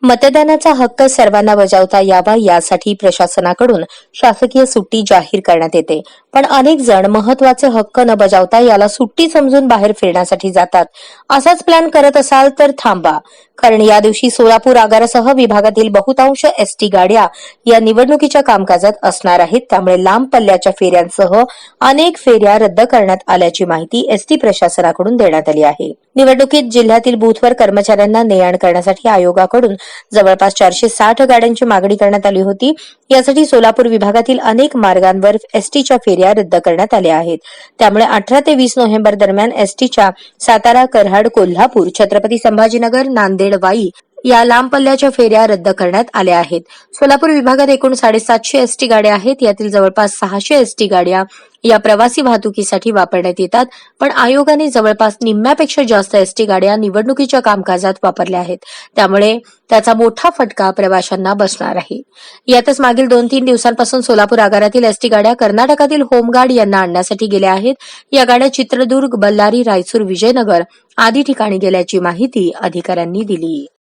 मतदानाचा हक्क सर्वांना बजावता यावा यासाठी प्रशासनाकडून शासकीय सुट्टी जाहीर करण्यात येते. पण अनेक जण महत्वाचे हक्क न बजावता याला सुट्टी समजून बाहेर फिरण्यासाठी जातात. असाच प्लॅन करत असाल तर थांबा, कारण या दिवशी सोलापूर आगारासह विभागातील बहुतांश एसटी गाड्या या निवडणुकीच्या कामकाजात असणार आहेत. त्यामुळे लांब पल्ल्याच्या फेऱ्यांसह अनेक फेऱ्या रद्द करण्यात आल्याची माहिती एसटी प्रशासनाकडून देण्यात आली आहे. निवडणुकीत जिल्ह्यातील बूथवर कर्मचाऱ्यांना ने-आण करण्यासाठी आयोगाकडून जवळपास 460 गाड्यांची मागणी करण्यात आली होती. यासाठी सोलापूर विभागातील अनेक मार्गांवर एसटीच्या फेऱ्या रद्द करण्यात आल्या आहेत. त्यामुळे 18 ते 20 नोव्हेंबर दरम्यान एसटीच्या सातारा, कराड, कोल्हापूर, छत्रपती संभाजीनगर, नांदेड, वाई या लांब पल्ल्याच्या फेऱ्या रद्द करण्यात आल्या आहेत. सोलापूर विभागात एकूण 750 एसटी गाड्या आहेत. यातील जवळपास 600 एसटी गाड्या या प्रवासी वाहतुकीसाठी वापरण्यात येतात. पण आयोगाने जवळपास निम्म्यापेक्षा जास्त एसटी गाड्या निवडणुकीच्या कामकाजात वापरल्या आहेत. त्यामुळे त्याचा मोठा फटका प्रवाशांना बसणार आहे. यातच मागील 2-3 दिवसांपासून सोलापूर आगारातील एसटी गाड्या कर्नाटकातील होमगार्ड यांना आणण्यासाठी गेल्या आहेत. या गाड्या चित्रदुर्ग, बल्लारी, रायचूर, विजयनगर आदी ठिकाणी गेल्याची माहिती अधिकाऱ्यांनी दिली.